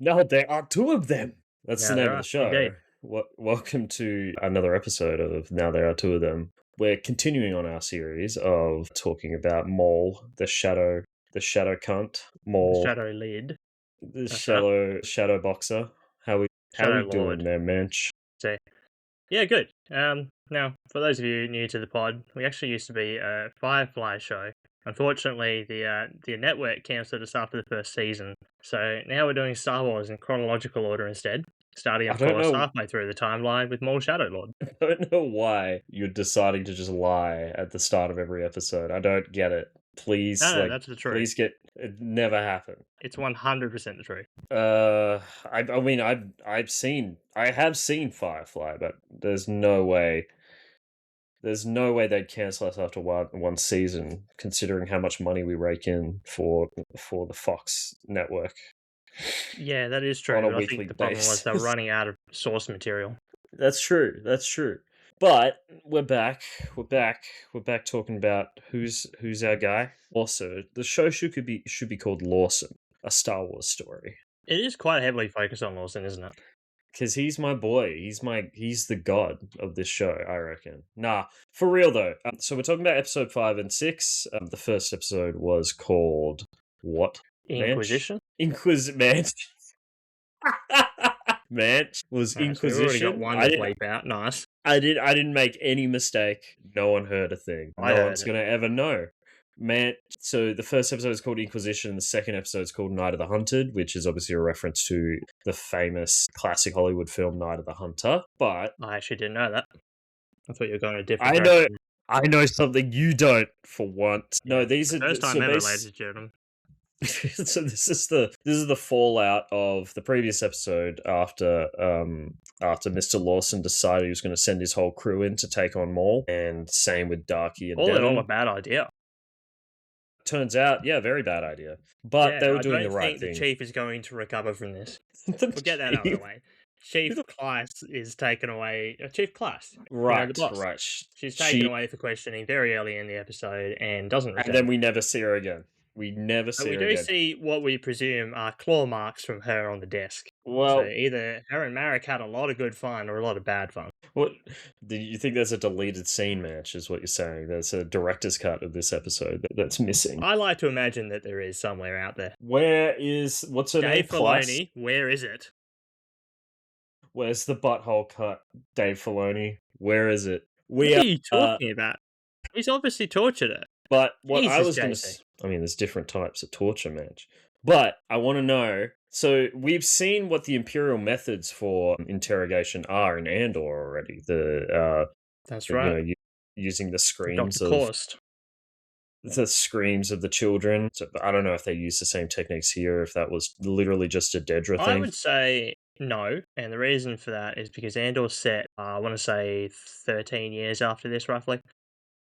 No, there are two of them. That's Now the name there of the are, show. indeed. Welcome to another episode of Now There Are Two of Them. We're continuing on our series of talking about Maul, the shadow cunt, The Maul, Shadow Lid. the That's right. shadow boxer. How we Shadow doing Lord. there, Manch? So, yeah, good. Now, for those of you new to the pod, we actually used to be a Firefly show. Unfortunately, the network cancelled us after the first season, so now we're doing Star Wars in chronological order instead. Starting, I of don't course, know. halfway through the timeline with Maul Shadow Lord. I don't know why you're deciding to just lie at the start of every episode. I don't get it. Please, No, that's the truth. please get. It never happened. It's 100% the truth. I mean, I have seen Firefly, but there's no way they'd cancel us after one season, considering how much money we rake in for the Fox network Yeah, that is true, on a but I weekly think the problem was they're basis. running out of source material. That's true. That's true. But we're back. We're back talking about who's our guy. Also, the show should be called Lawson, a Star Wars story. It is quite heavily focused on Lawson, isn't it? Because he's my boy. He's the god of this show, I reckon. Nah, for real though. So we're talking about episode 5 and 6. The first episode was called what? Inquisition? Manch. Manch was Nice. We've already got Inquisition. one to bleep out. Nice. I didn't make any mistake. No one heard a thing. I No heard one's it. gonna ever know. Man, so the first episode is called Inquisition, the second episode is called Night of the Hunted, which is obviously a reference to the famous classic Hollywood film Night of the Hunter. But I actually didn't know that. I thought you were going a different direction. I know something you don't for once. Yeah, No, these the are first time ever, ladies and gentlemen. so this is the fallout of the previous episode after Mr. Lawson decided he was going to send his whole crew in to take on Maul, and same with Darky and All in Devon. all, a bad idea. Turns out, yeah, very bad idea. But they were doing the right thing. The chief is going to recover from this. We'll get that out of the way. Chief Class is taken away. Chief Class, right, the boss. right. She's taken away for questioning very early in the episode and doesn't return. And then we never see her again. We never see her again. We do see what we presume are claw marks from her on the desk. Well, so either her and Marek had a lot of good fun or a lot of bad fun. What do you think? There's a deleted scene match, is what you're saying? There's a director's cut of this episode that's missing. I like to imagine that there is somewhere out there. What's her name? Dave Filoni, where is it? Where's the butthole cut, Dave Filoni? Where is it? What are you talking about? He's obviously tortured her. But what I was going to... I mean, there's different types of torture, Manch. But I want to know... So we've seen what the Imperial methods for interrogation are in Andor already. That's right. Using the screams the screams of the children. So I don't know if they use the same techniques here, if that was literally just a Dedra thing. I would say no, and the reason for that is because Andor's set, I want to say 13 years after this, roughly.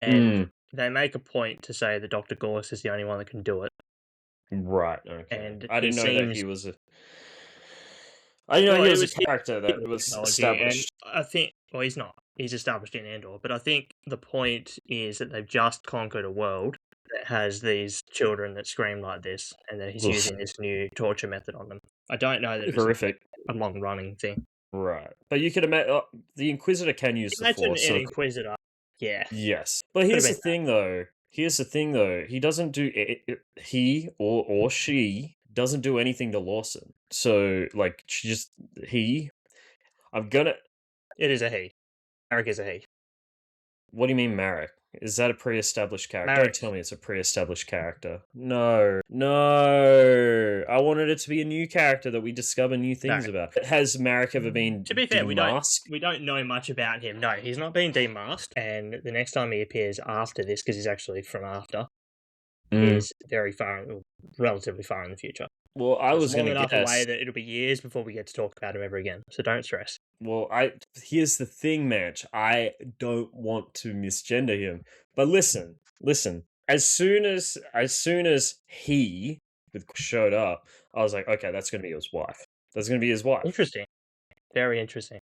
And they make a point to say that Dr. Gorse is the only one that can do it. Right, okay. And I didn't know that he was a... I didn't know he was a character that was established. I think... Well, he's not. He's established in Andor. But I think the point is that they've just conquered a world that has these children that scream like this, and that he's using this new torture method on them. I don't know that it's horrific. A long-running thing. Right. But you could imagine... the Inquisitor can use the Force. An Inquisitor. Yeah. Yes. But here's the thing, though. He doesn't do... He or she doesn't do anything to Lawson. So, she just... I'm gonna... It is a he. Marek is a he. What do you mean, Marek? Is that a pre-established character? Don't tell me it's a pre-established character. No. I wanted it to be a new character that we discover new things about. Has Marek ever been To be fair, we demasked? don't know much about him. No, he's not been demasked. And the next time he appears after this, because he's actually from after, is relatively far in the future. Well, I was going to guess away that it'll be years before we get to talk about him ever again. So don't stress. Well, here's the thing, Manch. I don't want to misgender him, but listen. As soon as he showed up, I was like, okay, that's going to be his wife. Interesting. Very interesting.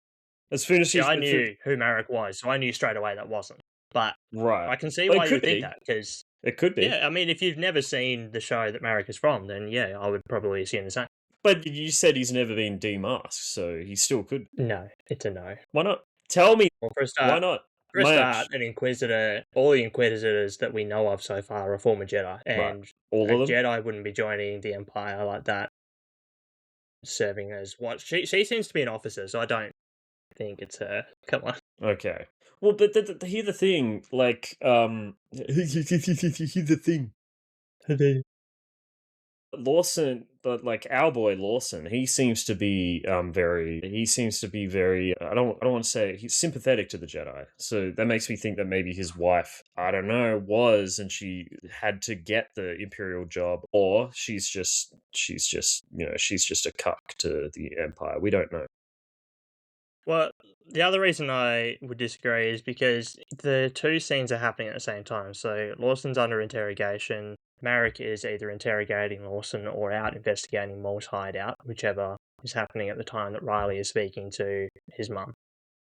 As soon as I knew who Marek was, so I knew straight away that wasn't. But I can see why you would think that, because it could be. Yeah, I mean, if you've never seen the show that Marek is from, then yeah, I would probably assume the same. But you said he's never been demasked, so he still could. No, it's a no. Why not? Tell me, Well, for a why start, not? for a Manch. start, an Inquisitor, all the Inquisitors that we know of so far are former Jedi, Right. and All a of them? Jedi wouldn't be joining the Empire like that, serving as what she seems to be an officer, so I don't think it's her. Come on. Okay. Well, but here's the thing, like, here's the thing. Lawson, but like our boy Lawson, he seems to be very I don't want to say he's sympathetic to the Jedi. So that makes me think that maybe his wife, I don't know, was and she had to get the Imperial job, or she's just she's just a cuck to the Empire. We don't know. Well, the other reason I would disagree is because the two scenes are happening at the same time. So Lawson's under interrogation. Marek is either interrogating Lawson or out investigating Maul's hideout, whichever is happening at the time that Riley is speaking to his mum.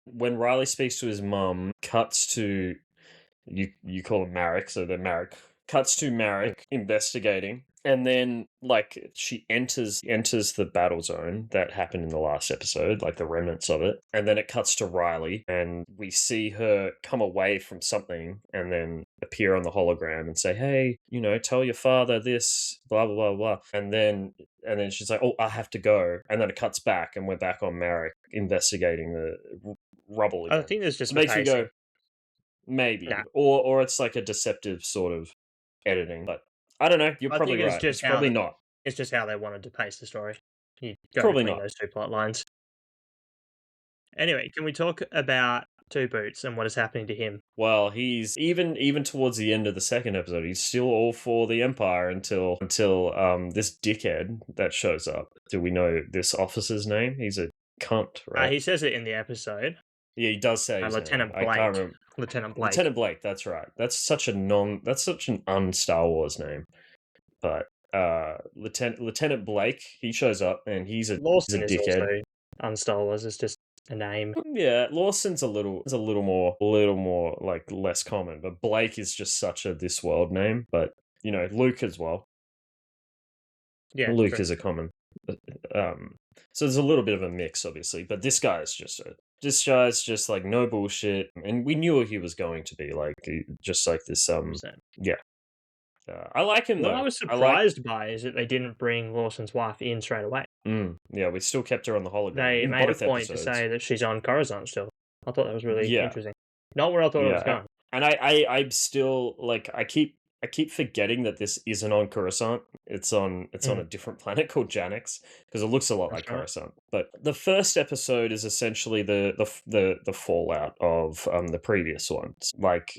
When Riley speaks to his mum, cuts to you call him Marek, so the Marek cuts to Marek investigating, and then like she enters the battle zone that happened in the last episode, like the remnants of it, and then it cuts to Riley, and we see her come away from something, and then appear on the hologram and say, "Hey, tell your father this, blah blah blah blah," and then she's like, "Oh, I have to go," and then it cuts back, and we're back on Marek investigating the rubble I again. think there's just So it the makes me pacing. go, maybe, Nah, or it's like a deceptive sort of editing, but I don't know. You're I probably think it's right. just It's probably not. it's just how they wanted to pace the story. You go Probably between not. those two plot lines. Anyway, can we talk about Two Boots and what is happening to him? Well, he's even towards the end of the second episode, he's still all for the Empire until this dickhead that shows up. Do we know this officer's name? He's a cunt, right? He says it in the episode. Yeah, he does say his name. Lieutenant I can't Blake. remember. Lieutenant Blake. Lieutenant Blake. That's right. That's such an un-Star Wars name. But Lieutenant Blake, he shows up and he's a Lawson is dickhead. also un-Star Wars. It's just a name. Yeah, Lawson's a little more like less common, but Blake is just such a this world name. But Luke as well. Yeah, Luke true. is a common. So there's a little bit of a mix, obviously, but this guy's just like no bullshit, and we knew he was going to be like just like this. 100%. Yeah, I like him What though. I was surprised by is that they didn't bring Lawson's wife in straight away. Yeah, we still kept her on the hologram. They in made a both point episodes. to say that she's on Coruscant still. I thought that was really Yeah. interesting. Not where I thought it was going. And I'm still like I keep forgetting that this isn't on Coruscant. It's on a different planet called Janix because it looks a lot like right. Coruscant. But the first episode is essentially the fallout of the previous ones. Like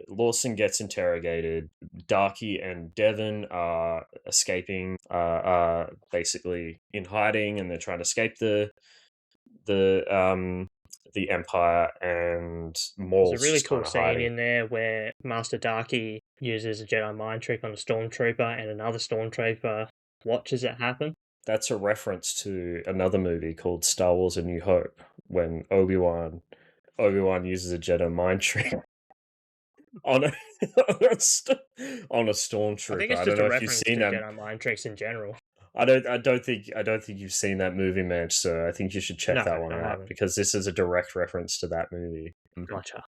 Lawson gets interrogated. Darky and Devon are escaping. Are basically in hiding, and they're trying to escape the Empire, and Maul's There's a really just cool kinda scene hiding. in there where Master Darky uses a Jedi mind trick on a stormtrooper, and another stormtrooper watches it happen. That's a reference to another movie called Star Wars: A New Hope, when Obi-Wan uses a Jedi mind trick on a on a stormtrooper. I think it's I just don't a know if you've reference seen to that. Jedi mind tricks in general. I don't think you've seen that movie, Manch. So I think you should check No, that one I out haven't. because this is a direct reference to that movie. Gotcha.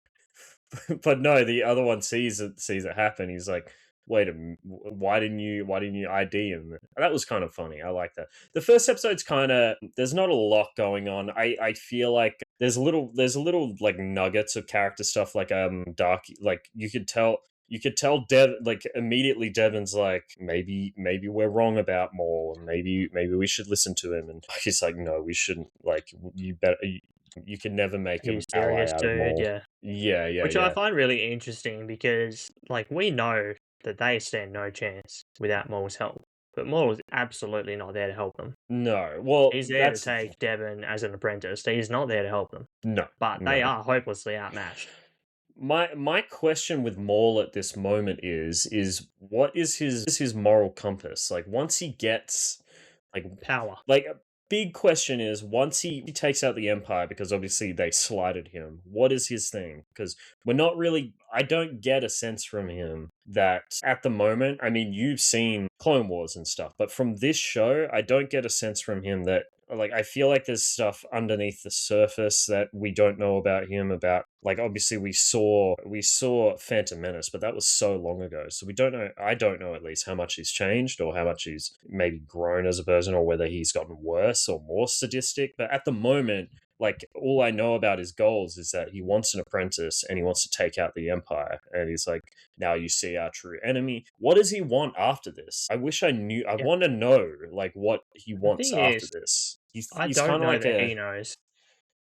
But no, the other one sees it happen. He's like, "Wait a minute, why didn't you ID him?" And that was kind of funny. I like that. The first episode's kind of there's not a lot going on. I feel like there's a little like nuggets of character stuff, like Dark, like you could tell. Like immediately Devon's like, maybe we're wrong about Maul, and maybe we should listen to him, and he's like, no, we shouldn't. Like, you can never make an He's ally serious, out of dude. Maul. Yeah. Yeah. Which I find really interesting because, like, we know that they stand no chance without Maul's help. But Maul is absolutely not there to help them. No, well, He's there to take Devon as an apprentice. He's not there to help them. No, But they are hopelessly outmatched. My question with Maul at this moment is what is his moral compass? Like once he gets like Power. like big question is, once he takes out the Empire, because obviously they slighted him, what is his thing? Because we're not really, I don't get a sense from him that at the moment, I mean, you've seen Clone Wars and stuff, but from this show, I don't get a sense from him that, like, I feel like there's stuff underneath the surface that we don't know about him, about, like, obviously we saw Phantom Menace, but that was so long ago, so we don't know. I don't know at least how much he's changed, or how much he's maybe grown as a person, or whether he's gotten worse or more sadistic. But at the moment, like, all I know about his goals is that he wants an apprentice and he wants to take out the Empire, and he's like, now you see our true enemy. What does he want after this? I wish I knew. I Yeah. want to know, like, what he The wants thing after is, this. I He's don't kind of know like that he knows.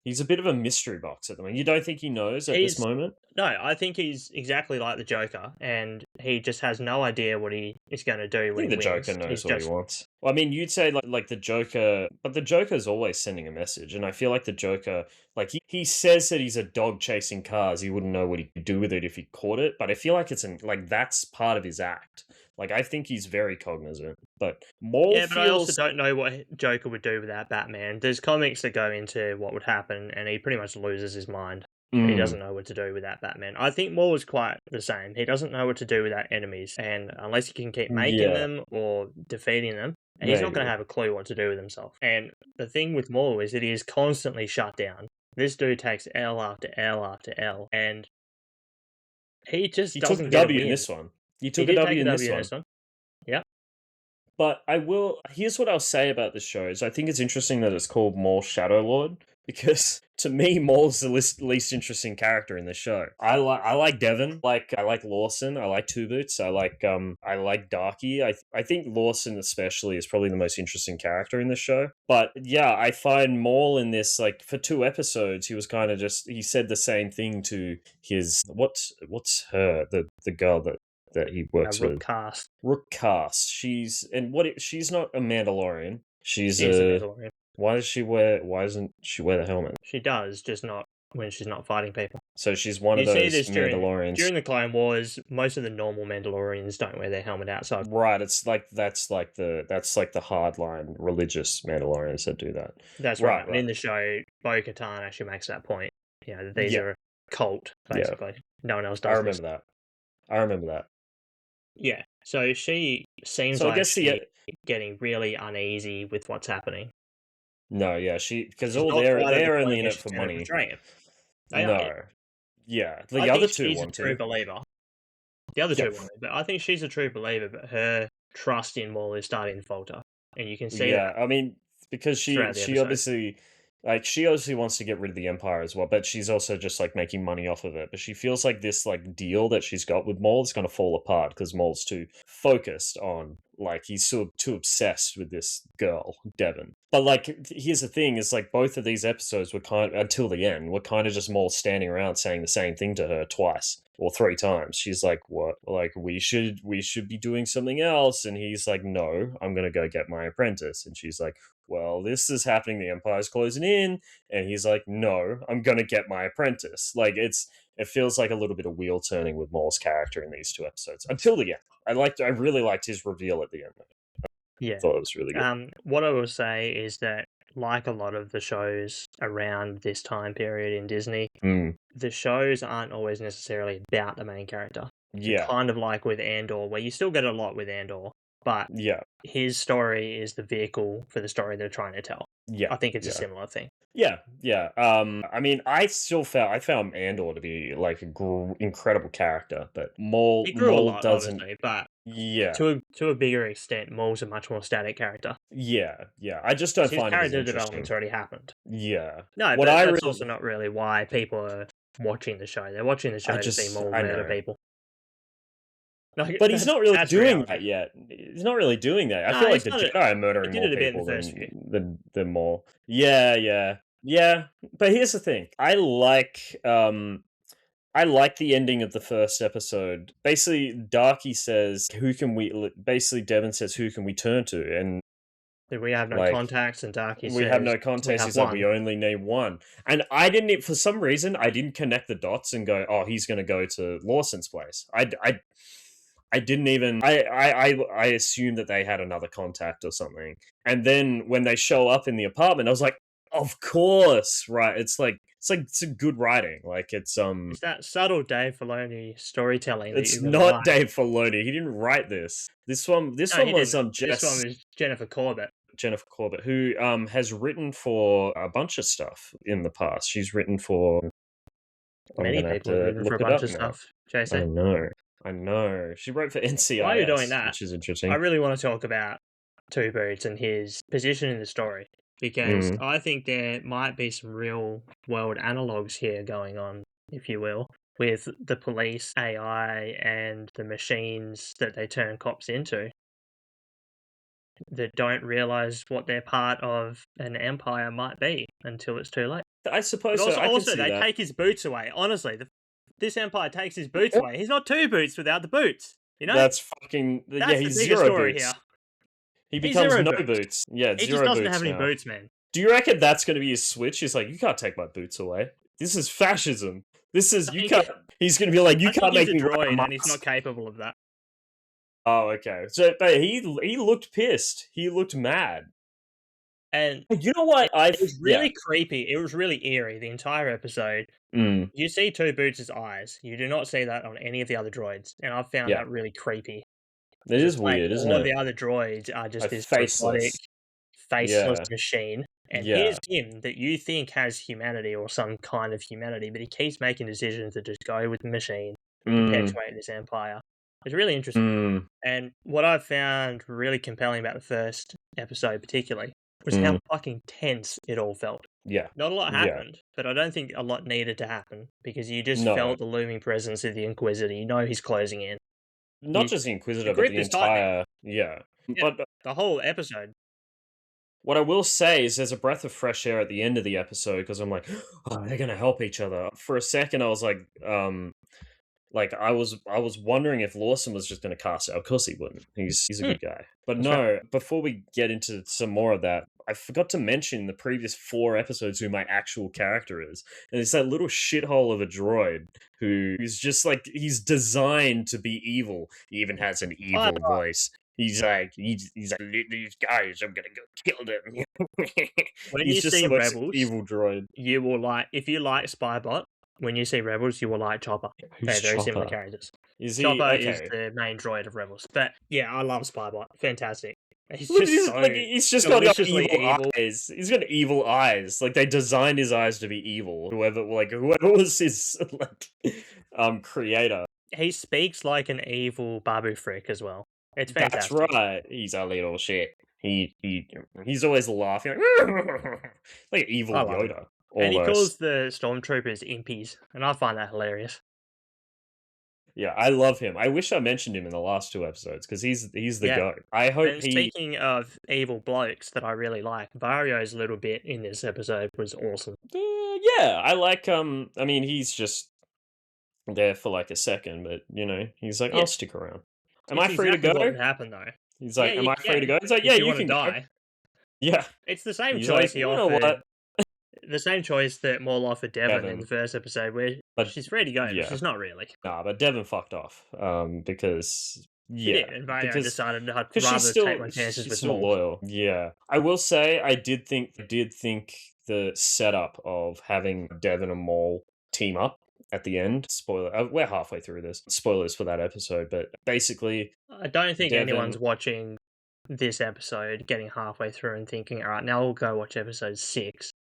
he's a bit of a mystery box at the moment. You don't think he knows at this He's moment? No, I think he's exactly like the Joker, and he just has no idea what he is going to do I when think he the Joker wins. knows He's what he just wants. Well, I mean, you'd say like the Joker, but the Joker's always sending a message, and I feel like the Joker, like he says that he's a dog chasing cars. He wouldn't know what he could do with it if he caught it, but I feel like like that's part of his act. Like, I think he's very cognizant, but Maul yeah, but I also feels don't know what Joker would do without Batman. There's comics that go into what would happen, and he pretty much loses his mind. He mm, doesn't know what to do without Batman. I think Maul is quite the same. He doesn't know what to do without enemies, and unless he can keep making yeah, them or defeating them, he's not going to maybe. have a clue what to do with himself. And the thing with Maul is that he is constantly shut down. This dude takes L after L after L, and he just He took a doesn't get a W in win. this one. He He took a did take W a in this W in one. this one. Yeah. But here's what I'll say about the show is I think it's interesting that it's called Maul Shadow Lord, because to me Maul's the least interesting character in the show. I like Devon, I like Lawson, I like Two Boots, I like Darky. I think Lawson especially is probably the most interesting character in the show. But yeah, I find Maul in this, like, for 2 episodes he was kind of just, he said the same thing to his, what's her, the girl that he works Rook with. cast. Rook Cast. She's not a Mandalorian. She's She is a a Mandalorian. why doesn't she wear the helmet? She does, just not when she's not fighting people. So she's one of You see those this during Mandalorians. the Clone Wars. Most of the normal Mandalorians don't wear their helmet outside. Right, it's like that's like the hardline religious Mandalorians that do that. That's right. Right, And in right. the show, Bo-Katan actually makes that point. You know, that these Yeah, are a cult, yeah. basically. No one else I does this. remember that. I remember that. Yeah. So she seems So I like guess she's getting really uneasy with what's happening. no, yeah, because She's not quite at the they're point only in where it she's for going to money. betray him. No. Yeah, I the other think two she's a want true to. believer. The other Yeah, two women, but I think she's a true believer, but her trust in Maul is starting to falter. And you can see yeah. that I mean, because throughout the episode. she obviously wants to get rid of the Empire as well, but she's also just like making money off of it. But she feels like this, like, deal that she's got with Maul is going to fall apart because Maul's too focused on, like, he's sort of too obsessed with this girl, Devon. But, like, here's the thing: is, like, both of these episodes were until the end, were kind of just Maul standing around saying the same thing to her twice or 3 times. She's like, "What? Like, we should be doing something else," and he's like, "No, I'm gonna go get my apprentice," and she's like, well, this is happening, the Empire's closing in, and he's like, no, I'm gonna get my apprentice. Like, it feels like a little bit of wheel turning with Maul's character in these 2 episodes until the end. I really liked his reveal at the end. Yeah. Thought it was really good. What I will say is that, like a lot of the shows around this time period in Disney, Mm, the shows aren't always necessarily about the main character. So yeah, kind of like with Andor, where you still get a lot with Andor, but yeah, his story is the vehicle for the story they're trying to tell. yeah, I think it's a yeah. similar thing. Yeah, yeah. I mean, I found Andor to be like incredible character, but Maul It grew a Maul lot, doesn't. obviously, but Yeah, to a bigger extent, Maul's a much more static character. yeah, yeah. I just don't His find it as character interesting. development's already happened. Yeah. No, What but I that's really also not really why people are watching the show. They're watching the show to see Maul I murder know. people. No, But he's not really that's doing reality. that yet. He's not really doing that. I No, feel like he's the not. Jedi are He murdering did more it a bit in the people first few. than more. Yeah, yeah. Yeah. But here's the thing. I like the ending of the first episode. Basically, Darky says, "Who can we?" Basically, Devon says, "Who can we turn to?" And We have no like, contacts, and Darky we have says no we contest. have He's like, we one. only need one. And I didn't, for some reason, I didn't connect the dots and go, oh, he's going to go to Lawson's place. I didn't even. I assumed that they had another contact or something, and then when they show up in the apartment, I was like, of course, right? It's a good writing. Like It's that subtle Dave Filoni storytelling that it's you really not like. Dave Filoni. He didn't write this. This No, one he was didn't. This one Jess was Jennifer Corbett. Jennifer Corbett, who has written for a bunch of stuff in the past. She's written for. I'm Many gonna have people have to written for a look it bunch up of now. stuff, I JC. know. I know. She wrote for While you're doing NCIS, that, which is I interesting. really want to talk about Two Boots and his position in the story because Mm. I think there might be some real world analogues here going on, if you will, with the police, AI, and the machines that they turn cops into that don't realize what their part of an empire might be until it's too late. I But suppose so. also, I can also see they that. take his boots away. Honestly, this empire takes his boots away. He's not two boots without the boots. You know, That's fucking yeah. that's the He's bigger zero story boots. here. He He's becomes zero no boots. boots. Yeah, it's He just zero doesn't boots have any now. boots, man. Do you reckon that's going to be his switch? He's like, you can't take my boots away. This is fascism. This is I you think can't. He's going to be like, you I think can't he's make a me wear a droid and he's not mask. capable of that. Oh, okay. So, but he looked pissed. He looked mad. And You know what? it was really creepy. It was really eerie. The entire episode. Mm, You see Two Boots' eyes. You do not see that on any of the other droids, and I found yeah. that really creepy. It It's is just like weird, isn't all of it? the other droids are just Like this robotic, faceless. faceless Yeah. machine. And Yeah. here's him that you think has humanity or some kind of humanity, but he keeps making decisions that just go with the machine and Mm, perpetuate this empire. It's really interesting. mm, And what I found really compelling about the first episode, particularly, was how mm. fucking tense it all felt. Yeah. Not a lot Yeah. happened, but I don't think a lot needed to happen because you just No. felt the looming presence of the Inquisitor. You know he's closing in. Not just the The Inquisitor, but grip the is tightening. entire. Yeah. Yeah, But the whole episode. what I will say is there's a breath of fresh air at the end of the episode because I'm like, oh, they're gonna help each other. For a second, I was like I was wondering if Lawson was just gonna cast it. Of course he wouldn't. He's a good guy. But That's right. no, before we get into some more of that, I forgot to mention in the previous 4 episodes who my actual character is. And it's that little shithole of a droid who's just like he's designed to be evil. He even has an evil voice. He's like these guys, I'm gonna go kill them. When He's you just see the most Rebels, evil droid. you will like, if you like Spybot, when you see Rebels, you will like Chopper. They're Who's very similar Chopper? characters. Is he Chopper is okay? the main droid of Rebels. But yeah, I love Spybot. Fantastic. He's Look at just his, so like he's just got like deliciously evil eyes. He's got evil eyes. Like they designed his eyes to be evil. Whoever was his creator. He speaks like an evil Babu Frick as well. It's That's fantastic. right. He's a little shit. He's always laughing like evil I love it. Yoda. And he calls Almost. the stormtroopers impies, and I find that hilarious. Yeah, I love him. I wish I mentioned him in the last 2 episodes because he's the Yeah. goat. I hope And he. speaking of evil blokes that I really like, Vario's little bit in this episode was awesome. Yeah, I like. I mean, he's just there for like a second, but you know, he's like, Yeah. I'll stick around. Am It's I free to exactly go? what would happen though. He's like, Yeah, am I free to go? It's like, if yeah, you you want to can go. die. Yeah. It's the same He's choice like, he you know offered. what? The same choice that Maul offered Devon in Devon. the first episode, where But she's free to go, yeah. but she's not really. Nah, but Devon fucked off. Because She yeah, did, and Vario decided I'd because rather she's still take my chances with still Maul. loyal. Yeah, I will say I did think the setup of having Devon and Maul team up at the end. Spoiler, we're halfway through this. Spoilers for that episode, but basically, I don't think Devon- anyone's watching this episode getting halfway through and thinking, all right, now we'll go watch episode 6.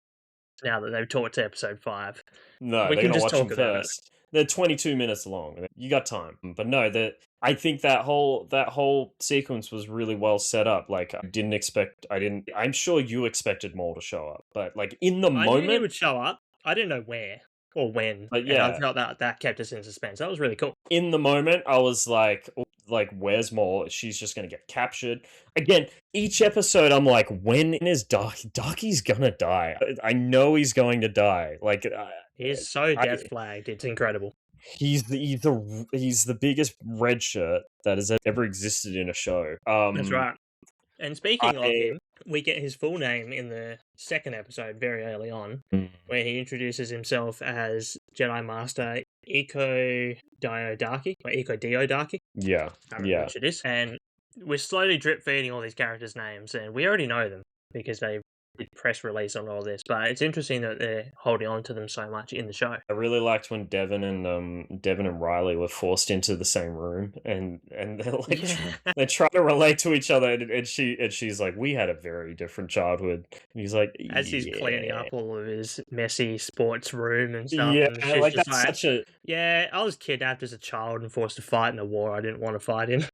Now that they've talked to episode 5. No, We they're can gonna just watch them talk about it. first. They're 22 minutes long. You got time. But no, I think that whole sequence was really well set up. Like I'm sure you expected Maul to show up, but like in the I knew he moment, would show up. I didn't know where or when. But And I yeah. felt that kept us in suspense. That was really cool. in the moment, I was like, where's Maul? She's just gonna get captured. Again, each episode, I'm like, when is Darky's gonna die? I know he's going to die. Like, He is so death flagged. It's incredible. he's the biggest red shirt that has ever existed in a show. That's right. And speaking of him, we get his full name in the second episode very early on, where he introduces himself as Jedi Master Iko Diodaki, or Iko Diodaki. Yeah, I don't remember yeah. which it is. And we're slowly drip feeding all these characters' names, and we already know them because they did press release on all this. But it's interesting that they're holding on to them so much in the show. I really liked when Devin and Riley were forced into the same room, and they're like Yeah, they try to relate to each other, and she's like, we had a very different childhood, and he's like, as he's cleaning yeah, up all of his messy sports room and stuff, yeah, and she's like just that's like, such a "Yeah, I was kidnapped as a child and forced to fight in a war I didn't want to fight in."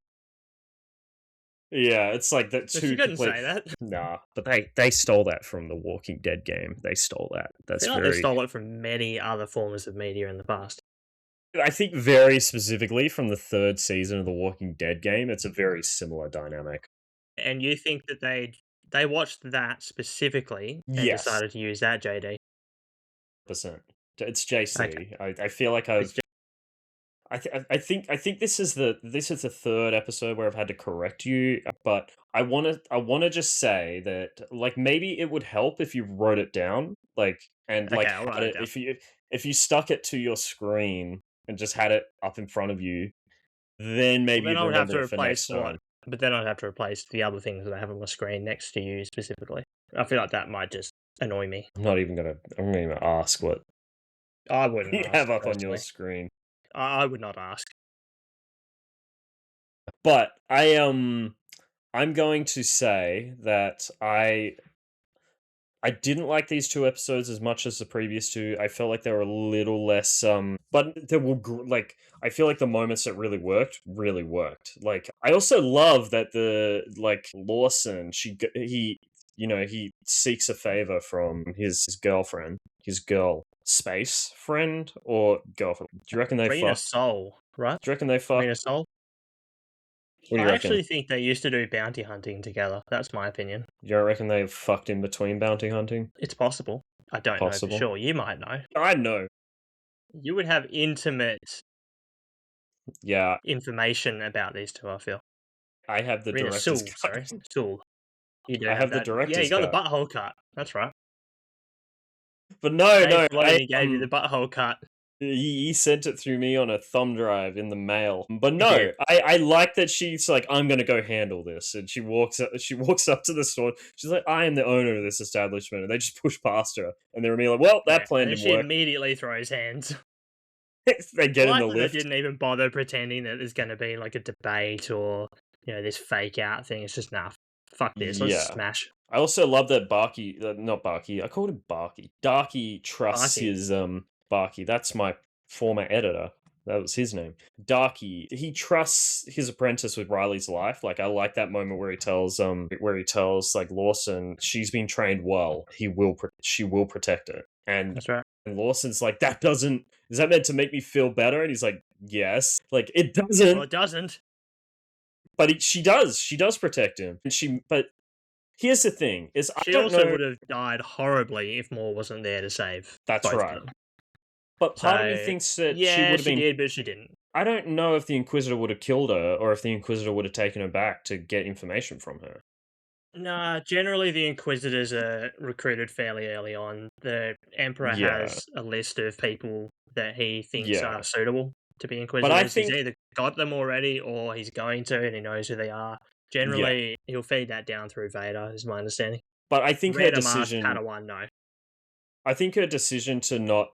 yeah, it's like that But she two couldn't complete. say that. Nah, but they stole that from the Walking Dead game. They stole that. I That's feel like they very. stole it from many other forms of media in the past. I think very specifically from the third season of the Walking Dead game. It's a very similar dynamic. And you think that they watched that specifically and Yes, decided to use that, JD? percent. It's Okay, JC. I feel like it's I've just I think this is the third episode where I've had to correct you, but I wanna just say that like maybe it would help if you wrote it down, like and okay. like I'll had write it it down. if you stuck it to your screen and just had it up in front of you, then Well, maybe then you'd I would have remember to it for replace next what? time. But then I'd have to replace the other things that I have on my screen next to you specifically. I feel like that might just annoy me. I'm not even gonna ask what I wouldn't you ask have up on your personally. screen. I would not ask. But I'm going to say that I didn't like these two episodes as much as the previous two. I felt like they were a little less, but they were like I feel like the moments that really worked. Like I also love that the like Lawson, he he seeks a favor from his girlfriend, his girl space friend or girlfriend. Do you reckon they Rena fuck? Soul, right? Do you reckon they fuck? Rena Soul. What do you I reckon? actually think they used to do bounty hunting together. That's my opinion. You don't reckon they fucked in between bounty hunting? It's possible. I don't know for Possible. sure. You might know. I know. You would have intimate Yeah, information about these two, I feel. I have the Rena director's Soul, cut. sorry. Soul. You do I have have the that. Yeah, you director's got the cut. butthole cut. That's right. But no, Dave no, Filoni gave you the butthole cut. he sent it through me on a thumb drive in the mail. But He did. no, I like that she's like, I'm gonna go handle this, and she walks up to the store. She's like, I am the owner of this establishment, and they just push past her, and they're me like, well, Yeah. that plan And then didn't she work. immediately throws hands. They I get in like the that they lift. didn't even bother pretending that there's going to be like a debate or, this fake out thing. It's just, nah, fuck this. Let's Yeah. smash. I also love that Barky, not Barky, I called him Barky. Darky trusts Party. his Barky. That's my former editor. That was his name. Darky. He trusts his apprentice with Riley's life. Like I like that moment where he tells like Lawson, she's been trained well. She will protect her. That's right. And Lawson's like, that doesn't is that meant to make me feel better? And he's like, yes. Like it doesn't. Well, it doesn't. But she does. She does protect him. But here's the thing: is I She don't also know. would have died horribly if Maul wasn't there to save That's both of right. them. But part of me So, thinks that she yeah, would have she been. did, but she didn't. I don't know if the Inquisitor would have killed her, or if the Inquisitor would have taken her back to get information from her. Nah, generally the Inquisitors are recruited fairly early on. The Emperor Yeah, has a list of people that he thinks yeah. are suitable to be But I Inquisitors. He's think, either got them already or he's going to and he knows who they are. yeah. Generally, he'll feed that down through Vader, is my understanding. But I think her Vader, Mars, decision. Padawan, no. I think her decision to not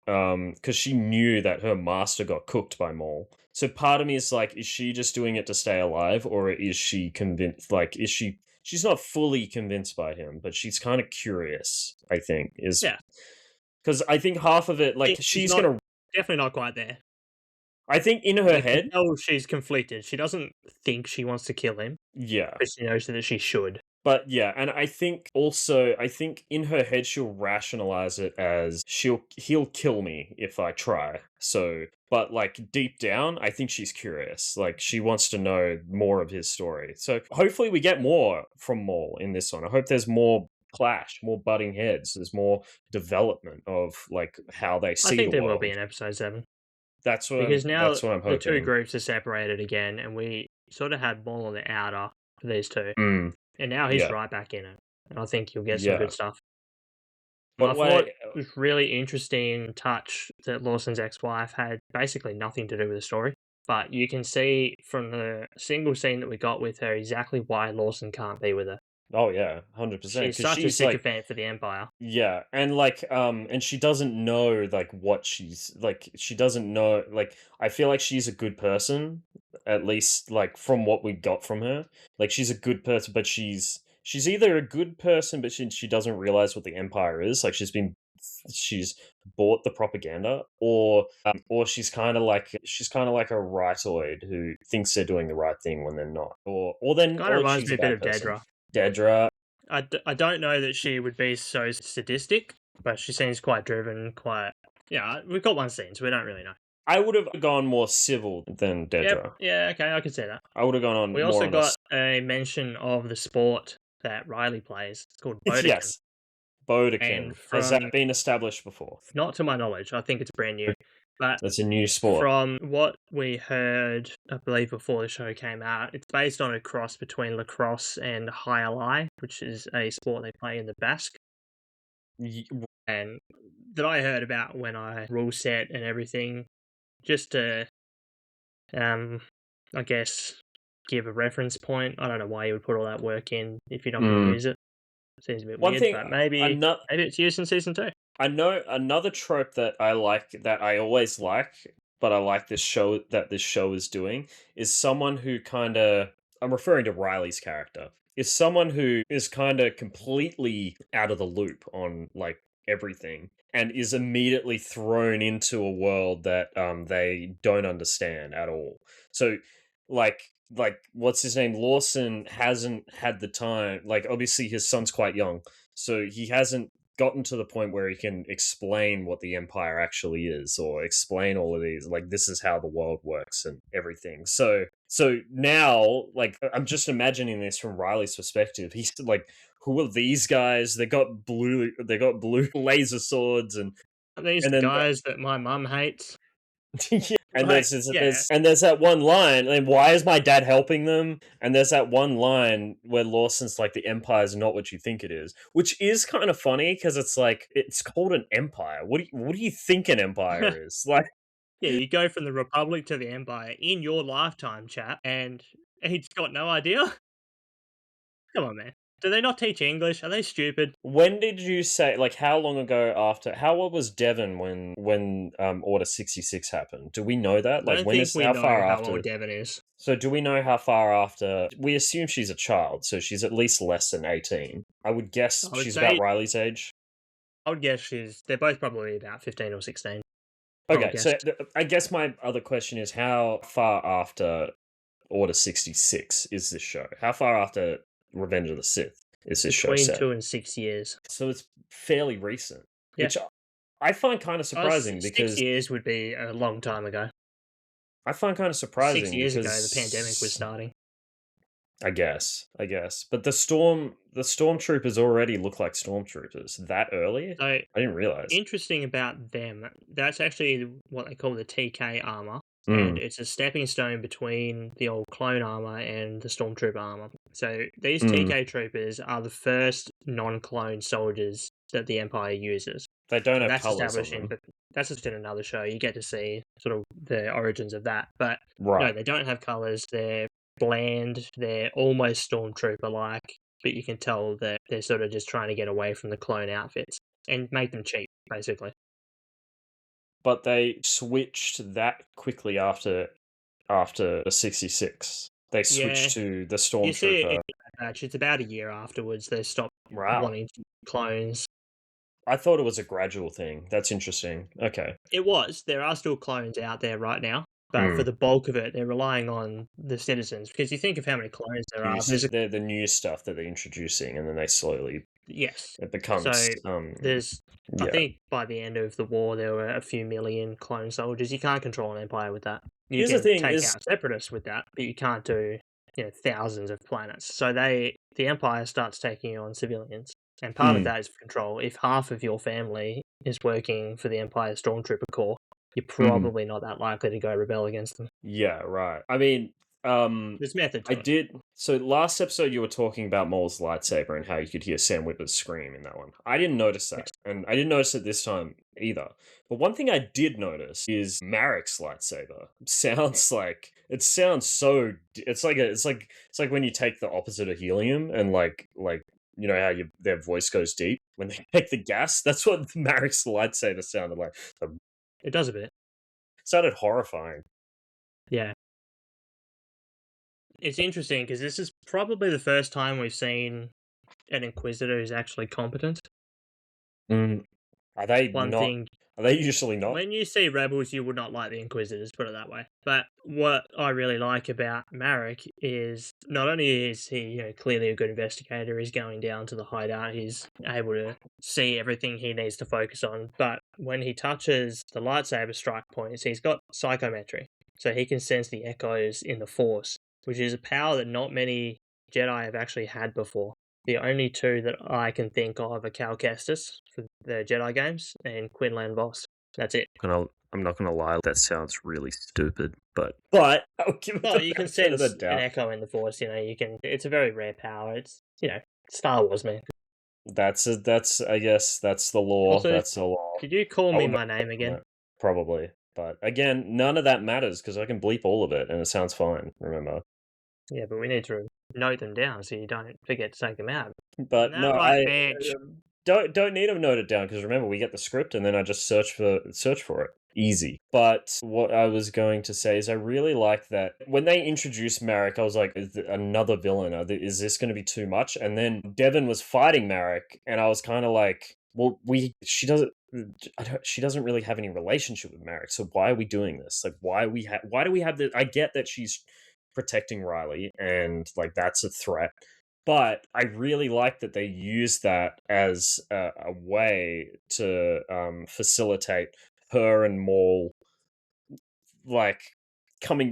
because she knew that her master got cooked by Maul. So part of me is like, is she just doing it to stay alive, or is she convinced? Like, is she? She's not fully convinced by him, but she's kind of curious. I think is Yeah. because I think half of it, like, She's she's not gonna. definitely not quite there. I think in her You can head, tell she's conflicted. She doesn't think she wants to kill him, yeah. but she knows that she should. But yeah, and I think in her head she'll rationalize it as he'll kill me if I try. So, but like deep down, I think she's curious. Like she wants to know more of his story. So hopefully we get more from Maul in this one. I hope there's more clash, more butting heads. There's more development of like how they I see think the there world. will be in episode 7. That's what Because now that's what I'm the two hoping. groups are separated again, and we sort of had Maul on the outer for these two. Mm, And now he's yeah, right back in it. And I think you'll get some yeah. good stuff. But I thought was really interesting touch that Lawson's ex-wife had basically nothing to do with the story. But you can see from the single scene that we got with her exactly why Lawson can't be with her. Oh yeah, 100%. She's Because such a she's like, sycophant for the Empire. yeah, and like, and she doesn't know like what she's like. She doesn't know like. I feel like she's a good person, at least like from what we got from her. Like she's a good person, but she's either a good person, but she doesn't realize what the Empire is. Like she's bought the propaganda, or she's kind of like a rightoid who thinks they're doing the right thing when they're not, Kind of or reminds she's me a a bit bad of person. Dedra. Dedra. I don't know that she would be so sadistic, but she seems quite driven, quite... Yeah, we've got one scene, so we don't really know. I would have gone more civil than Yep, Dedra. yeah, okay, I can see that. I would have gone on We more also on a got a mention of the sport that Riley plays. It's called Bodekin. yes, And Bodekin. Has from, that been established before? not to my knowledge, I think it's brand new, but That's a new sport. from what we heard, I believe before the show came out, it's based on a cross between lacrosse and high lie, which is a sport they play in the Basque. Y- And that I heard about when I rule set and everything, just to, I guess, give a reference point. I don't know why you would put all that work in if you're not going to Mm. use it. Seems a bit One weird, thing, but maybe another it's used in season 2. I know another trope that I like that I always like, but I like this show is doing is someone who kind of I'm referring to Riley's character is someone who is kind of completely out of the loop on like everything and is immediately thrown into a world that they don't understand at all. So like what's his name, Lawson hasn't had the time, like obviously his son's quite young, so he hasn't gotten to the point where he can explain what the Empire actually is or explain all of these, like this is how the world works and everything. So now like I'm just imagining this from Riley's perspective. He's like, who are these guys? They got blue laser swords These and then guys that my mum hates. yeah. And Like, yeah. there's that one line, and why is my dad helping them? And there's that one line where Lawson's like, the Empire is not what you think it is, which is kind of funny because it's like it's called an empire. What do you think an empire is? Like, Yeah, you go from the Republic to the Empire in your lifetime, chap, and he's got no idea? Come on, man. Do they not teach English? Are they stupid? when did you say, like, how long ago after, how old was Devon when Order 66 happened? Do we know that? I Like, don't think we how know far how after? old Devon is. So do we know how far after? We assume she's a child, so she's at least less than 18. I would guess I would she's say, about Riley's age. I would guess they're both probably about 15 or 16. I would Okay, guess. so I guess my other question is how far after Order 66 is this show? How far after Revenge of the Sith is this show Between set? 2 and 6 years. So it's fairly recent, Yeah. which I find kind of surprising 6 because years would be a long time ago. I find kind of 6 surprising years ago, because the pandemic was starting. I guess, but the stormtroopers already look like stormtroopers that early. So, I didn't realize. interesting about them, that's actually what they call the TK armor, Mm. and it's a stepping stone between the old clone armor and the stormtrooper armor. So these TK troopers are the first non-clone soldiers that the Empire uses. They don't have That's colors on established them. but that's just in another show. You get to see sort of the origins of that, but no, Right. they don't have colors. They're bland. They're almost stormtrooper-like, but you can tell that they're sort of just trying to get away from the clone outfits and make them cheap, basically. But they switched that quickly after the 66. They switched Yeah, to the you see it in stormtrooper. Bad Batch. It's about a year afterwards they stopped Wow. wanting to clones. I thought it was a gradual thing. That's interesting. Okay. It was. There are still clones out there right now, but for the bulk of it, they're relying on the citizens. Because you think of how many clones there are. They're the new stuff that they're introducing, and then they slowly Yes. it becomes. So there's, I yeah. think by the end of the war, there were a few million clone soldiers. You can't control an empire with that. You Here's can the thing: take is out separatists with that, but you can't do thousands of planets. So the empire starts taking on civilians, and part of that is for control. If half of your family is working for the Empire Stormtrooper Corps, you're probably not that likely to go rebel against them. yeah, right. I mean, There's method I to it. did. So last episode, you were talking about Maul's lightsaber and how you could hear Sam Witwer's scream in that one. I didn't notice Yes. that, and I didn't notice it this time either. But one thing I did notice is Marek's lightsaber sounds like it sounds so. It's like when you take the opposite of helium and like you know how their voice goes deep when they take the gas. That's what Marek's lightsaber sounded like. It It does a bit. sounded horrifying. Yeah. It's interesting because this is probably the first time we've seen an Inquisitor who's actually competent. Mm. Are they One not? thing, Are they usually not? when you see Rebels, you would not like the Inquisitors, put it that way. But what I really like about Marek is not only is he clearly a good investigator, he's going down to the hideout, he's able to see everything he needs to focus on, but when he touches the lightsaber strike points, he's got psychometry. So he can sense the echoes in the Force, which is a power that not many Jedi have actually had before. The only two that I can think of are Cal Kestis for the Jedi games and Quinlan Voss. That's it. I'm not gonna lie. That sounds really stupid, but I'll give it Well, the you can benefit of the sense an doubt. echo in the Force. You can. It's a very rare power. It's Star Wars, man. That's I guess that's the law. Also, That's the law. could you call I me would my not name on again? it, probably. But again, none of that matters because I can bleep all of it and it sounds fine. Remember. Yeah, but we need to note them down so you don't forget to take them out. Isn't But no, that right, Manch? don't need to note it down because remember we get the script and then I just search for it. Easy. But what I was going to say is I really like that when they introduced Marek, I was like, is another villain? Is this going to be too much? And then Devon was fighting Marek, and I was kind of like, well, she doesn't really have any relationship with Marek, so why are we doing this? Like, why do we have this? I get that she's protecting Riley, and like that's a threat. But I really like that they use that as a way to facilitate her and Maul like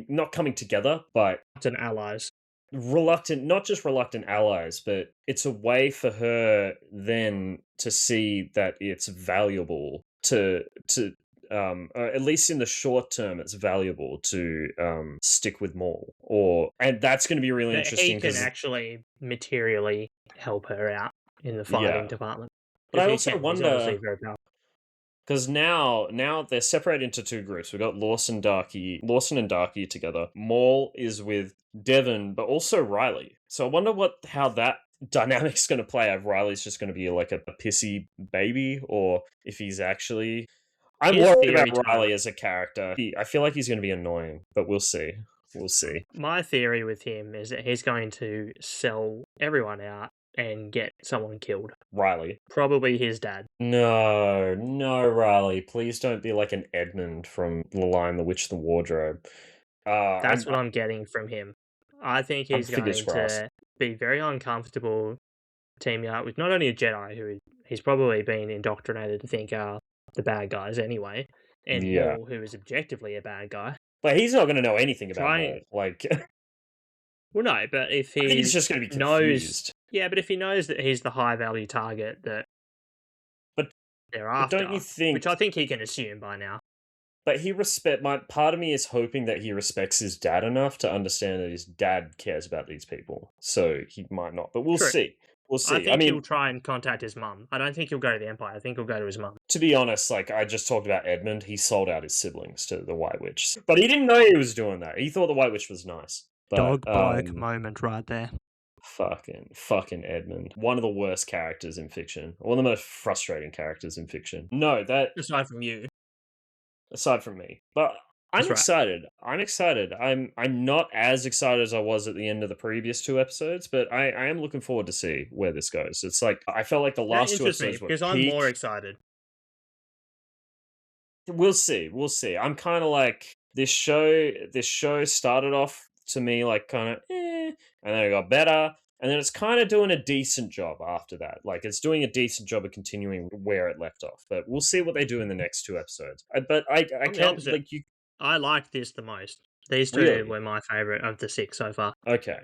not coming together, but And allies. reluctant, not just reluctant allies, but it's a way for her then to see that it's valuable to at least in the short term it's valuable to stick with Maul, or and that's going to be really That he interesting can because actually materially help her out in the fighting yeah. department. But Because I he also can. He's obviously wonder very powerful. because now they're separated into two groups. We've got Lawson and Darky together. Maul is with Devon, but also Riley. So I wonder how that dynamic's going to play. If Riley's just going to be like a pissy baby, or if he's actually. I'm His worried about theory, Tyler. Riley as a character. I feel like he's going to be annoying, but we'll see. We'll see. My theory with him is that he's going to sell everyone out and get someone killed. Riley. Probably his dad. No, no, Riley. Please don't be like an Edmund from The Lion, the Witch, the Wardrobe. That's what I'm getting from him. I think I'm he's fingers going crossed. to be very uncomfortable teaming up with not only a Jedi, who he's probably been indoctrinated to think are the bad guys anyway, and Yeah. Maul, who is objectively a bad guy. But he's not going to know anything about Trying. Maul. Like, Well, no, but if I think he's he just going to be knows. confused. Yeah, but if he knows that he's the high value target that But they're but don't you after, think? which I think he can assume by now. But my part of me is hoping that he respects his dad enough to understand that his dad cares about these people. So he might not, but we'll True. see. We'll I see. I think mean, he'll try and contact his mum. I don't think he'll go to the Empire. I think he'll go to his mum. to be honest, like I just talked about Edmund, he sold out his siblings to the White Witch, but he didn't know he was doing that. He thought the White Witch was nice. But moment right there. fucking Edmund, one of the worst characters in fiction, one of the most frustrating characters in fiction. No, that Aside from you. aside from me, but I'm That's right. excited. I'm excited. I'm not as excited as I was at the end of the previous two episodes, but I am looking forward to see where this goes. It's like I felt like the That last two interests me episodes were because I'm peak. more excited. We'll see. We'll see. I'm kind of like this show. This show started off to me like kind of, and then it got better, and then it's kind of doing a decent job after that. Like it's doing a decent job of continuing where it left off. But we'll see what they do in the next two episodes. But I I'm the can't opposite. like you. I liked this the most. These two Really? were my favourite of the 6 so far. Okay.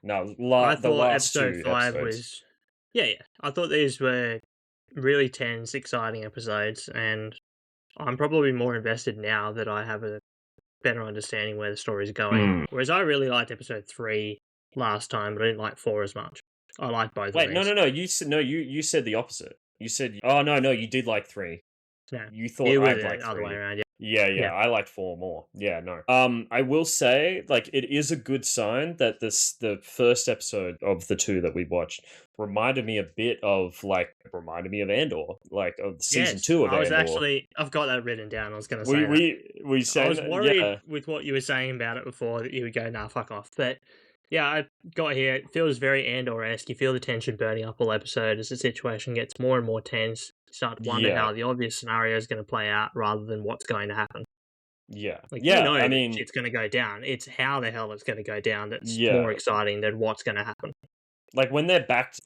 No, I the thought last episode two 5 episodes. was. Yeah. I thought these were really tense, exciting episodes, and I'm probably more invested now that I have a better understanding where the story's going. Whereas I really liked episode 3 last time, but I didn't like 4 as much. I like both of Wait, these. no. You said the opposite. You said, oh no, you did like 3. No, You thought it was I'd the like other way 3. around. Yeah. Yeah, Yeah. I like 4 more. Yeah, no. I will say, like, it is a good sign that the first episode of the 2 that we watched reminded me a bit of Andor, like of season Yes, 2 of Andor. I've got that written down. I was going to We say that. we I saying was that, worried yeah, with what you were saying about it before that you would go, nah, fuck off. But yeah, I got here. It feels very Andor-esque. You feel the tension burning up all episode as the situation gets more and more tense. You start to wonder yeah, how the obvious scenario is going to play out rather than what's going to happen. yeah, Like, you yeah. know I that mean, shit's going to go down. It's how the hell it's going to go down that's yeah, more exciting than what's going to happen. like when they're backed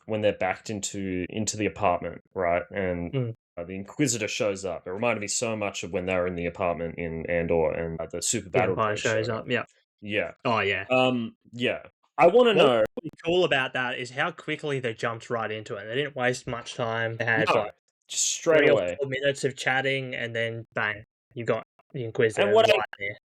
into the apartment, right, and Mm. the Inquisitor shows up. It reminded me so much of when they were in the apartment in Andor, and the super The battle Empire droid shows showed up. up. Yeah. Yeah. Oh, yeah. Yeah. I want to What know. was cool about that is how quickly they jumped right into it. They didn't waste much time. They had, No, what, just straight 3 or away. 4 minutes of chatting, and then bang, you got the And Inquisitor what I right there.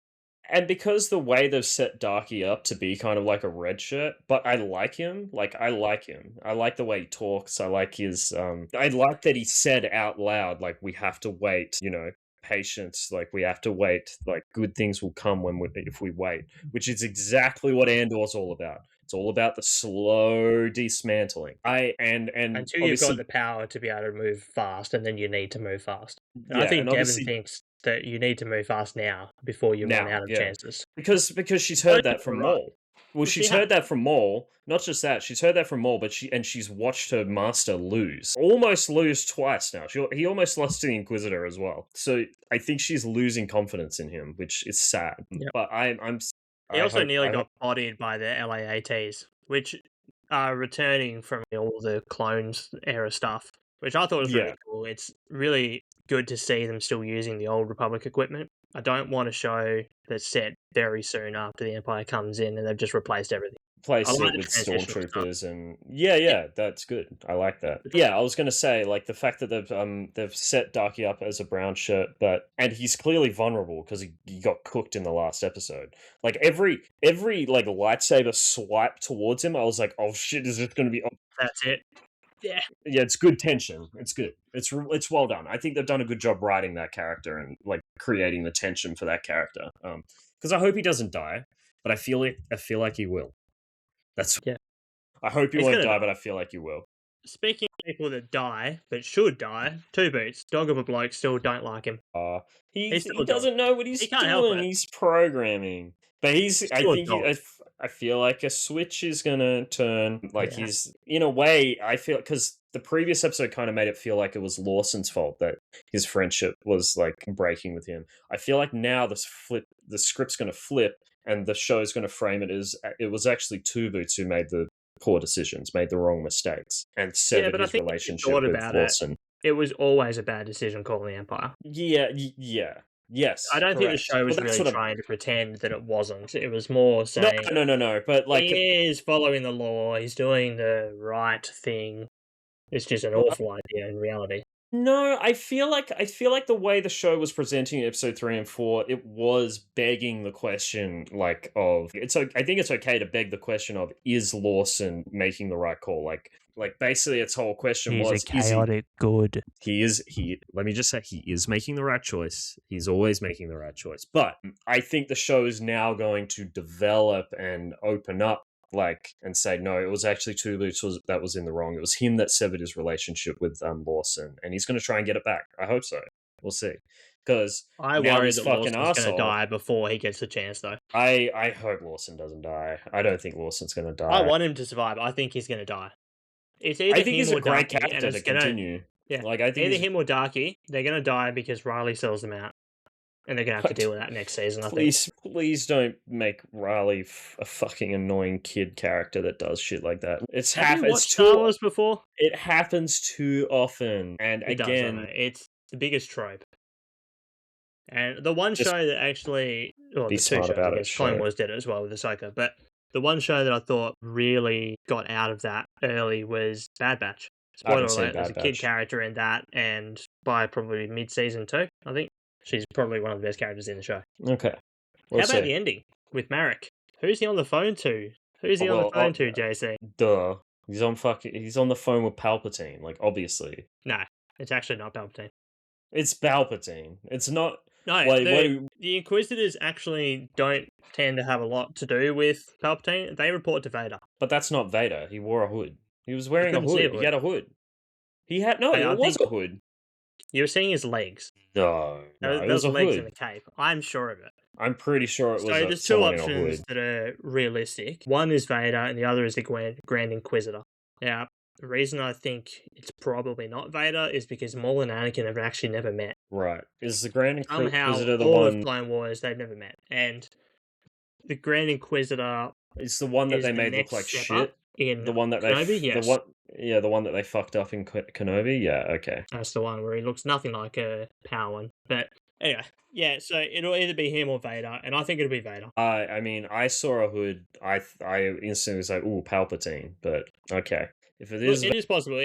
and because the way they've set Darky up to be kind of like a red shirt, but I like him. Like I like him. I like the way he talks. I like his I like that he said out loud, like, we have to wait, patience, like we have to wait, like good things will come if we wait, which is exactly what Andor's all about. It's all about the slow dismantling. And Until you've got obviously, the power to be able to move fast, and then you need to move fast. And I yeah, think and Devon obviously thinks that you need to move fast now before you run now, out of yeah. chances. Because she's I don't heard think that you're from right. Maul. Well, Well, she she's has. heard that from Maul. Not just that, she's heard that from Maul, but she's watched her master lose, almost lose twice now. He almost lost to the Inquisitor as well. So I think she's losing confidence in him, which is sad. Yep. But He I also hope nearly got bodied by the LAATs, which are returning from all the clones era stuff, which I thought was yeah. really cool. It's really good to see them still using the old Republic equipment. I don't want a show that's set very soon after the Empire comes in and they've just replaced everything. I Place like it the with transitional stuff. stormtroopers and yeah, that's good. I like that. Yeah, I was gonna say, like, the fact that they've set Darky up as a brown shirt, and he's clearly vulnerable because he got cooked in the last episode. Like every like lightsaber swipe towards him, I was like, oh shit, is this gonna be? Oh. That's it. Yeah. Yeah, it's good tension. It's good. It's well done. I think they've done a good job writing that character and like creating the tension for that character. Because I hope he doesn't die, but I feel like he will. Yeah. I hope he He's won't gonna die, die. but I feel like he will. Speaking of people that die, but should die, Two Boots, dog of a bloke, still don't like him. He's still He a dog. doesn't know what He he's can't help doing. it. He's programming, but He's still a dog. I feel like a switch is gonna turn. Like Yeah. he's in a way. I feel because the previous episode kind of made it feel like it was Lawson's fault that his friendship was like breaking with him. I feel like now the script's gonna flip, and the show's gonna frame it as it was actually Two Boots who made the poor decisions, made the wrong mistakes, and severed but I his think if you relationship thought with about Lawson. it was always a bad decision calling the Empire. Yeah, yes, I don't think the correct. show was Well, that's really what I'm. trying to pretend that it wasn't. It was more No, saying no. But like, he is following the law, he's doing the right thing. It's just an well, awful idea in reality. no, I feel like the way the show was presenting episode 3 and 4, it was begging the question, like, of I think it's okay to beg the question of, is Lawson making the right call? Like basically its whole question was, good. let me just say, he is making the right choice. He's always making the right choice. But I think the show is now going to develop and open up, like, and say, no, it was actually Two Boots that was in the wrong. It was him that severed his relationship with Lawson, and he's going to try and get it back. I hope so. We'll see. Because I now worry this that fucking Lawson's going to asshole. die before he gets the chance, though. I hope Lawson doesn't die. I don't think Lawson's going to die. I want him to survive. I think he's going to die. It's either I think him he's a or great Darky, and character it's to gonna continue. yeah. Like, I think Either him or Darky, they're going to die because Riley sells them out, and they're going to have to deal with that next season. I think. Please don't make Riley a fucking annoying kid character that does shit like that. Have you watched Star Wars before? It happens too often, and It again, does, it's the biggest trope. And the one show that actually, well, be the two smart shows, about I it, guess, Clone sure. Wars did it as well with Ahsoka, but the one show that I thought really got out of that early was Bad Batch. I haven't Spoiler seen alert, there's Bad a kid Batch. character in that, and by probably mid-season 2, I think, she's probably one of the best characters in the show. Okay. We'll How about see. the ending with Marek? Who's he on the phone to? Who's he on the phone to, JC? Duh. He's on the phone with Palpatine, like, obviously. No, it's actually not Palpatine. It's Palpatine. It's not. No, Wait. the Inquisitors actually don't tend to have a lot to do with Palpatine. They report to Vader. But that's not Vader. He wore a hood. He was You wearing a couldn't see a hood. He hood. had a hood. He had no. I It was think a hood. you were seeing his legs. No, it was Those a legs in a hood. cape. I'm sure of it. I'm pretty sure it So was there's two someone in a options hood. that are realistic. One is Vader, and the other is the Grand Inquisitor. Now, the reason I think it's probably not Vader is because Maul and Anakin have actually never met. Right. Is the Grand Somehow, Inquisitor the all of one? Clone Wars, they've never met. And the Grand Inquisitor It's the one that is they the made look next like step shit. up in The one that they Kenobi, yes. the one that they fucked up in Kenobi. Yeah, okay. That's the one where he looks nothing like a Padawan. But anyway, yeah, so it'll either be him or Vader, and I think it'll be Vader. I mean, I saw a hood. I instantly was like, "Ooh, Palpatine." But okay, if it is, Look, it is possible.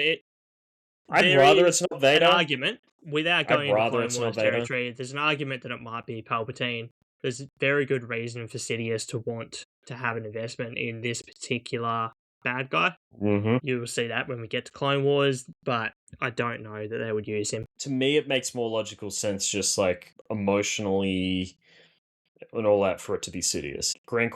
I'd rather it's not An Vader. argument, without going into rather Clone it's not Wars Vader. territory, there's an argument that it might be Palpatine. There's very good reason for Sidious to want to have an investment in this particular bad guy. Mm-hmm. You will see that when we get to Clone Wars, but I don't know that they would use him. To me, it makes more logical sense, just like emotionally and all that, for it to be Sidious. Grand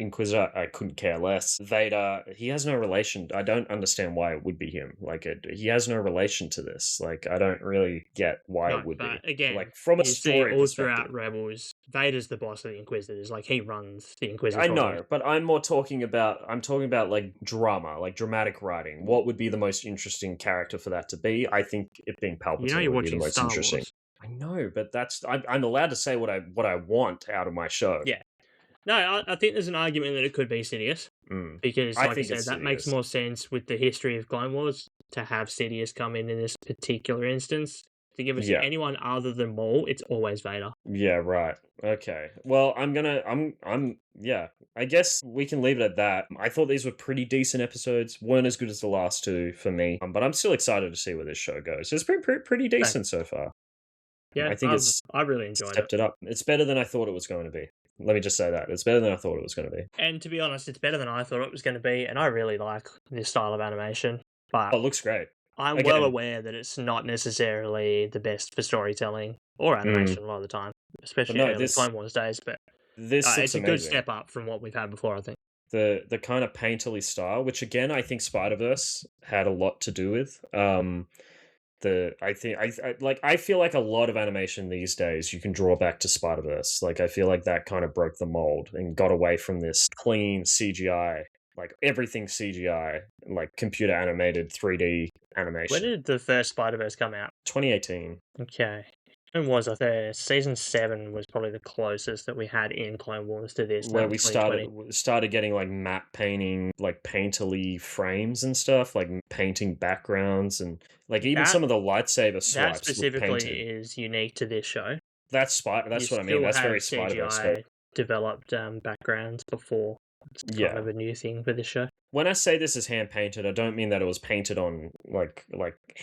Inquisitor, I couldn't care less. Vader, he has no relation. I don't understand why it would be him. Like, he has no relation to this. Like, I don't really get why No, it would but be. again, Like, from a you see story all perspective. throughout Rebels, Vader's the boss of the Inquisitors. Like, he runs the Inquisitor. I know, but I'm talking about like drama, like dramatic writing. What would be the most interesting character for that to be? I think it being Palpatine You know you're would be the watching most Star interesting. Wars. I know, but I'm allowed to say what I want out of my show. Yeah. No, I think there's an argument that it could be Sidious. Mm. Because, I like I think said, it's that makes Sidious. more sense with the history of Clone Wars to have Sidious come in this particular instance. To give us anyone other than Maul, it's always Vader. Yeah, right. Okay. Well, yeah. I guess we can leave it at that. I thought these were pretty decent episodes. Weren't as good as the last two for me, but I'm still excited to see where this show goes. It's been pretty decent so far. Yeah, I think I really enjoyed stepped it up. It's better than I thought it was going to be. Let me just say that. It's better than I thought it was going to be. And to be honest, it's better than I thought it was going to be, and I really like this style of animation. But Oh, it looks great. I'm Again- well aware that it's not necessarily the best for storytelling or animation a lot of the time, especially no, early this- Clone Wars days. But This looks it's a good amazing. step up from what we've had before, I think. The kind of painterly style, which again I think Spider-Verse had a lot to do with. I feel like a lot of animation these days you can draw back to Spider-Verse. Like, I feel like that kind of broke the mold and got away from this clean CGI, like everything CGI, like computer animated 3D animation. When did the first Spider-Verse come out? 2018. Okay. When was I there? Season 7 was probably the closest that we had in Clone Wars to this. Where That we was 2020. started getting like matte painting, like painterly frames and stuff, like painting backgrounds, and like even some of the lightsaber swipes That look specifically painted. is unique to this show. That's You what I mean. still That's have very Spider-Verse. CGI developed backgrounds before. It's kind of a new thing for this show. When I say this is hand painted, I don't mean that it was painted on like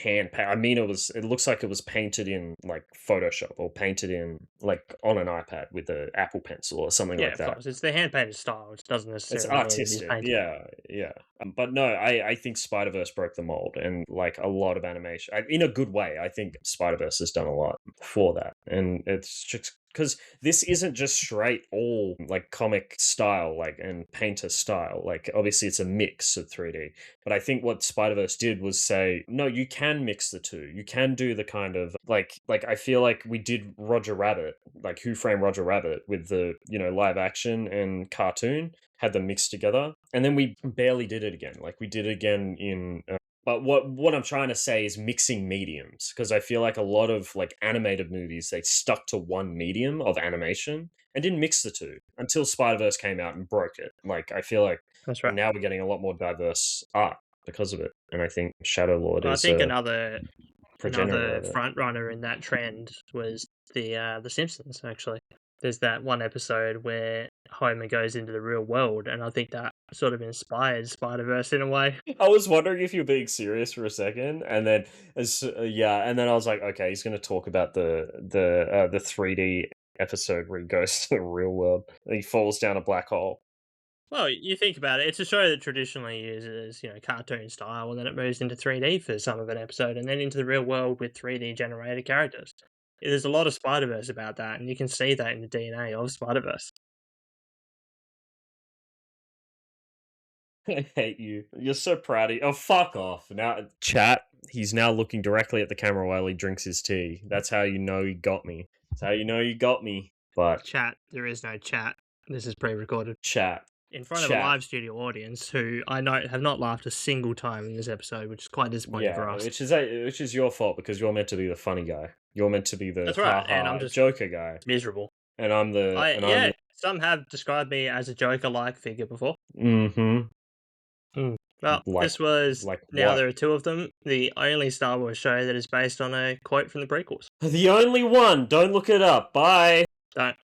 hand paint. I mean it looks like it was painted in like Photoshop or painted in like on an iPad with an Apple Pencil or something like that. Of course. It's the hand painted style, which doesn't necessarily It's mean it is artistic, painted. yeah. But no, I think Spider-Verse broke the mold, and like a lot of animation, in a good way. I think Spider-Verse has done a lot for that, and it's just because this isn't just straight all like comic style, like and painter style. Like obviously it's a mix of 3D, but I think what Spider-Verse did was say, no, you can mix the two. You can do the kind of like I feel like we did Roger Rabbit, like Who Framed Roger Rabbit, with the live action and cartoon, had them mixed together, and then we barely did it again. Like we did it again in. But what I'm trying to say is mixing mediums, because I feel like a lot of like animated movies, they stuck to one medium of animation and didn't mix the two until Spider-Verse came out and broke it. Like I feel like That's right. now we're getting a lot more diverse art because of it, and I think Shadow Lord is. I think another progenitor front runner in that trend was the Simpsons. Actually, there's that one episode where Homer goes into the real world, and I think that sort of inspired Spider-Verse in a way. I was wondering if you're being serious for a second, and then and then I was like, okay, he's going to talk about the 3D episode where he goes to the real world and he falls down a black hole. Well, you think about it, it's a show that traditionally uses, cartoon style, and then it moves into 3D for some of an episode, and then into the real world with 3D generated characters. There's a lot of Spider-Verse about that, and you can see that in the DNA of Spider-Verse. I hate you. You're so proud of you. Oh, fuck off. Now, chat, he's now looking directly at the camera while he drinks his tea. That's how you know he got me. That's how you know you got me. But, Chat, there is no chat. This is pre-recorded. chat. In front of a live studio audience who I know have not laughed a single time in this episode, which is quite disappointing for us. which is your fault because you're meant to be the funny guy. You're meant to be the That's right, and I'm just Joker guy, miserable. and I'm the Some have described me as a Joker-like figure before. Mm-hmm. Well, this was now what? there are two of them. The only Star Wars show that is based on a quote from the prequels. The only one. Don't look it up. Bye. Don't.